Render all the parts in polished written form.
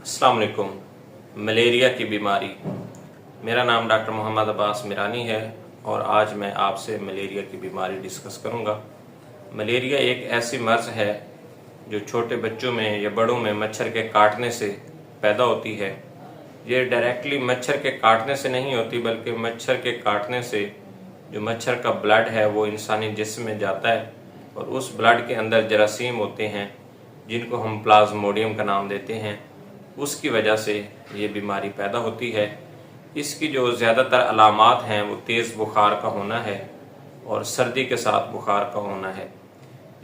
अस्सलाम वालेकुम। मलेरिया की बीमारी। मेरा नाम डॉक्टर मोहम्मद अब्बास मिरानी है और आज मैं आपसे मलेरिया की बीमारी डिस्कस करूंगा। मलेरिया एक ऐसी मर्ज़ है जो छोटे बच्चों में या बड़ों में मच्छर के काटने से पैदा होती है। ये डायरेक्टली मच्छर के काटने से नहीं होती, बल्कि मच्छर के काटने से जो मच्छर का ब्लड है वो इंसानी जिस्म में जाता है और उस ब्लड के अंदर जरासीम होते हैं जिनको हम प्लाज्मोडियम का नाम देते हैं। उसकी वजह से ये बीमारी पैदा होती है। इसकी जो ज़्यादातर अलामात हैं वो तेज़ बुखार का होना है और सर्दी के साथ बुखार का होना है।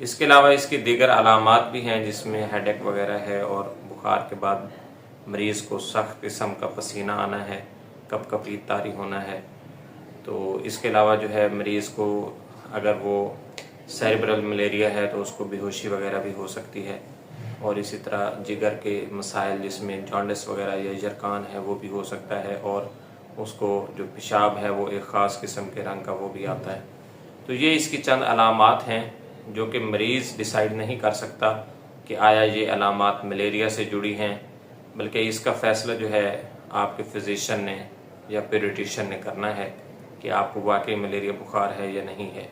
इसके अलावा इसकी दीगर अलामात भी हैं जिसमें हेडेक वगैरह है और बुखार के बाद मरीज़ को सख्त किस्म का पसीना आना है, कपकपी तारी होना है। तो इसके अलावा जो है मरीज़ को अगर वो सेरेब्रल मलेरिया है तो उसको बेहोशी वगैरह भी हो सकती है और इसी तरह जिगर के मसाइल जिसमें जॉन्डिस वगैरह या जरकान है वो भी हो सकता है और उसको जो पेशाब है वो एक ख़ास किस्म के रंग का वो भी आता है। तो ये इसकी चंद अलामात हैं जो कि मरीज़ डिसाइड नहीं कर सकता कि आया ये अलामात मलेरिया से जुड़ी हैं, बल्कि इसका फ़ैसला जो है आपके फिजिशियन ने या पीडियाट्रिशियन ने करना है कि आपको वाकई मलेरिया बुखार है या नहीं है।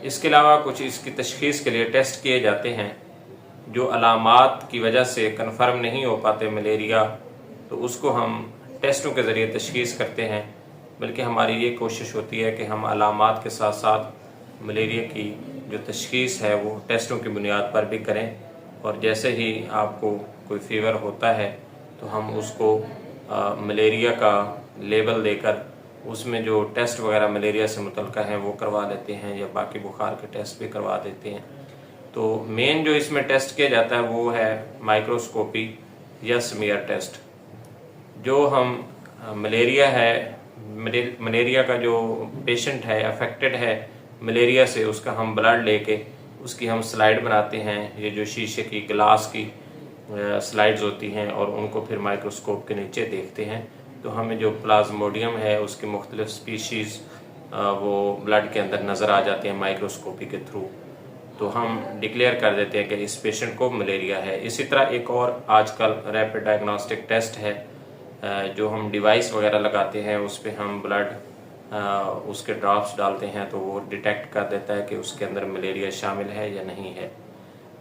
इसके अलावा कुछ इसकी तशख़ीस के लिए टेस्ट किए जाते हैं। जो अलामात की वजह से कन्फर्म नहीं हो पाते मलेरिया, तो उसको हम टेस्टों के ज़रिए तशख़ीस करते हैं। बल्कि हमारी ये कोशिश होती है कि हम अलामात के साथ साथ मलेरिया की जो तशख़ीस है वो टेस्टों की बुनियाद पर भी करें और जैसे ही आपको कोई फ़ीवर होता है तो हम उसको मलेरिया का लेबल देकर उसमें जो टेस्ट वगैरह मलेरिया से मुतल्लिक़ हैं वो करवा लेते हैं या बाकी बुखार के टेस्ट भी करवा देते हैं। तो मेन जो इसमें टेस्ट किया जाता है वो है माइक्रोस्कोपी या स्मीयर टेस्ट। जो हम मलेरिया है, मलेरिया का जो पेशेंट है अफेक्टेड है मलेरिया से, उसका हम ब्लड लेके उसकी हम स्लाइड बनाते हैं। ये जो शीशे की ग्लास की स्लाइड्स होती हैं और उनको फिर माइक्रोस्कोप के नीचे देखते हैं तो हमें जो प्लाज्मोडियम है उसकी मुख्तलिफ स्पीशीज़ वो ब्लड के अंदर नज़र आ जाते हैं माइक्रोस्कोपी के थ्रू। तो हम डिक्लेयर कर देते हैं कि इस पेशेंट को मलेरिया है। इसी तरह एक और आजकल रैपिड डायग्नोस्टिक टेस्ट है जो हम डिवाइस वगैरह लगाते हैं, उस पर हम ब्लड उसके ड्रॉप्स डालते हैं तो वो डिटेक्ट कर देता है कि उसके अंदर मलेरिया शामिल है या नहीं है।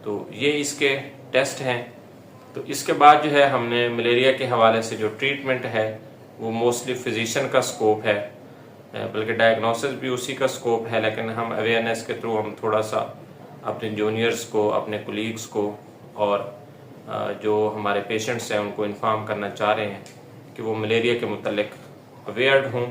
तो ये इसके टेस्ट हैं। तो इसके बाद जो है हमने मलेरिया के हवाले से जो ट्रीटमेंट है वो मोस्टली फिजिशियन का स्कोप है, बल्कि डायग्नोसिस भी उसी का स्कोप है, लेकिन हम अवेयरनेस के थ्रू हम थोड़ा सा अपने जूनियर्स को, अपने कोलीग्स को और जो हमारे पेशेंट्स हैं उनको इन्फॉर्म करना चाह रहे हैं कि वो मलेरिया के मुतल्लिक अवेयर्ड हों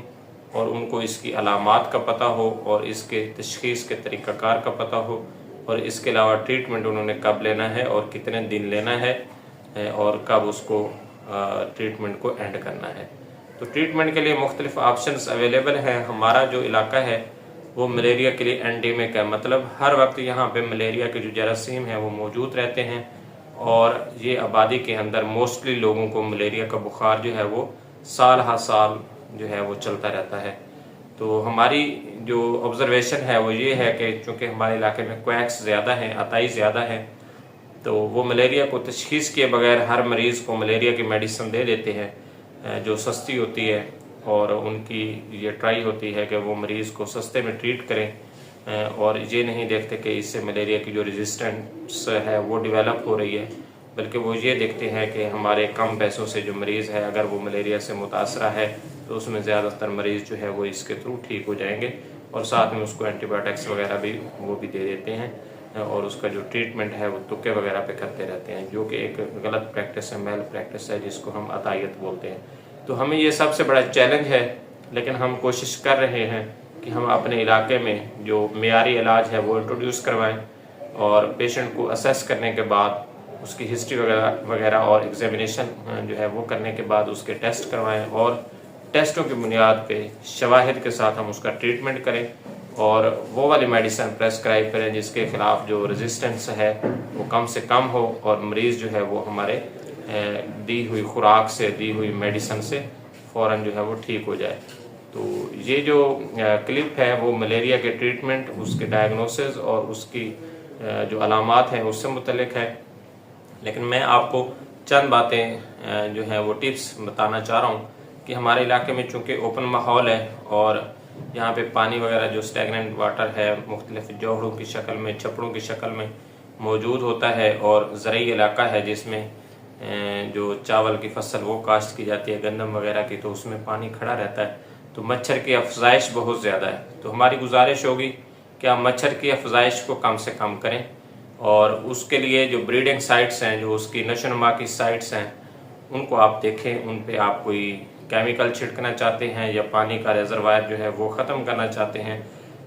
और उनको इसकी अलामात का पता हो और इसके तशख़ीस के तरीक़ाकार का पता हो और इसके अलावा ट्रीटमेंट उन्होंने कब लेना है और कितने दिन लेना है और कब उसको ट्रीटमेंट को एंड करना है। तो ट्रीटमेंट के लिए मुख्तलिफ ऑप्शंस अवेलेबल हैं। हमारा जो इलाका है वो मलेरिया के लिए एंडेमिक है, मतलब हर वक्त यहाँ पे मलेरिया के जो जरासीम हैं वो मौजूद रहते हैं और ये आबादी के अंदर मोस्टली लोगों को मलेरिया का बुखार जो है वो साल हर साल जो है वो चलता रहता है। तो हमारी जो ऑब्जर्वेशन है वो ये है कि चूँकि हमारे इलाके में क्वैक्स ज़्यादा हैं, अताई ज़्यादा हैं, तो वो मलेरिया को तशख़ीस किए बगैर हर मरीज़ को मलेरिया की मेडिसिन दे देते हैं जो सस्ती होती है और उनकी ये ट्राई होती है कि वो मरीज़ को सस्ते में ट्रीट करें और ये नहीं देखते कि इससे मलेरिया की जो रेजिस्टेंस है वो डेवलप हो रही है, बल्कि वो ये देखते हैं कि हमारे कम पैसों से जो मरीज़ है अगर वो मलेरिया से मुतासरा है तो उसमें ज़्यादातर मरीज़ जो है वो इसके थ्रू ठीक हो जाएंगे और साथ में उसको एंटीबायोटिक्स वगैरह भी वो भी दे देते हैं और उसका जो ट्रीटमेंट है वो तुक्के वगैरह पे करते रहते हैं, जो कि एक गलत प्रैक्टिस है, मेल प्रैक्टिस है, जिसको हम अतायत बोलते हैं। तो हमें ये सबसे बड़ा चैलेंज है, लेकिन हम कोशिश कर रहे हैं कि हम अपने इलाके में जो मियारी इलाज है वो इंट्रोड्यूस करवाएं और पेशेंट को असेस करने के बाद उसकी हिस्ट्री वगैरह और एग्जामिनेशन जो है वो करने के बाद उसके टेस्ट करवाएं और टेस्टों की बुनियाद पे शवाहिद के साथ हम उसका ट्रीटमेंट करें और वो वाली मेडिसिन प्रेस्क्राइब करें जिसके ख़िलाफ़ जो रेजिस्टेंस है वो कम से कम हो और मरीज़ जो है वो हमारे दी हुई खुराक से, दी हुई मेडिसिन से फ़ौरन जो है वो ठीक हो जाए। तो ये जो क्लिप है वो मलेरिया के ट्रीटमेंट, उसके डायग्नोसिस और उसकी जो अलामात हैं उससे मुतल्लिक है, लेकिन मैं आपको चंद बातें जो हैं वो टिप्स बताना चाह रहा हूँ कि हमारे इलाके में चूँकि ओपन माहौल है और यहाँ पे पानी वगैरह जो स्टैगनेंट वाटर है मुख्तलिफ जोहड़ों की शक्ल में, छपड़ों की शक्ल में मौजूद होता है और ज़रई इलाका है जिसमें जो चावल की फसल वो काश्त की जाती है, गंदम वगैरह की, तो उसमें पानी खड़ा रहता है, तो मच्छर की अफजाइश बहुत ज़्यादा है। तो हमारी गुजारिश होगी कि आप मच्छर की अफजाइश को कम से कम करें और उसके लिए जो ब्रीडिंग साइट्स हैं, जो उसकी नशोनुमा की साइट्स हैं, उनको आप देखें। उन पे आप कोई केमिकल छिड़कना चाहते हैं या पानी का रिजर्वायर जो है वो ख़त्म करना चाहते हैं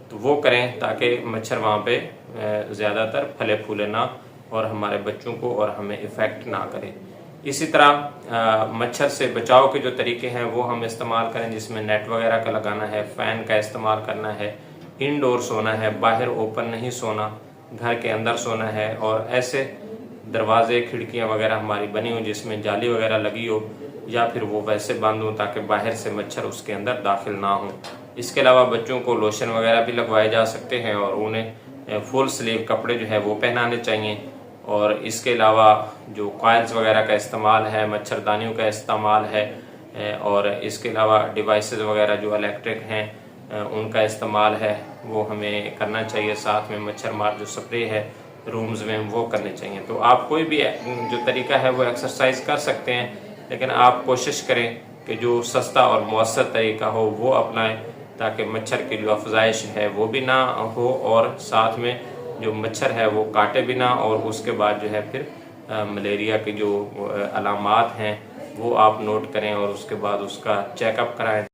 तो वो करें, ताकि मच्छर वहाँ पे ज़्यादातर फले फूले ना और हमारे बच्चों को और हमें इफ़ेक्ट ना करें। इसी तरह मच्छर से बचाव के जो तरीके हैं वो हम इस्तेमाल करें, जिसमें नेट वगैरह का लगाना है, फ़ैन का इस्तेमाल करना है, इंडोर सोना है, बाहर ओपन नहीं सोना, घर के अंदर सोना है और ऐसे दरवाजे खिड़कियां वगैरह हमारी बनी हो जिसमें जाली वगैरह लगी हो या फिर वो वैसे बंद हो ताकि बाहर से मच्छर उसके अंदर दाखिल ना हो। इसके अलावा बच्चों को लोशन वगैरह भी लगवाए जा सकते हैं और उन्हें फुल स्लीव कपड़े जो है वो पहनाने चाहिए। और इसके अलावा जो कॉइल्स वगैरह का इस्तेमाल है, मच्छरदानियों का इस्तेमाल है और इसके अलावा डिवाइसेस वगैरह जो इलेक्ट्रिक हैं उनका इस्तेमाल है वो हमें करना चाहिए। साथ में मच्छर मार जो स्प्रे है रूम्स में वो करने चाहिए। तो आप कोई भी जो तरीका है वो एक्सरसाइज कर सकते हैं, लेकिन आप कोशिश करें कि जो सस्ता और मौसर तरीका हो वो अपनाएं ताकि मच्छर की जो अफजाइश है वो भी ना हो और साथ में जो मच्छर है वो काटे भी ना और उसके बाद जो है फिर मलेरिया के जो अलामात हैं वो आप नोट करें और उसके बाद उसका चेकअप कराएं।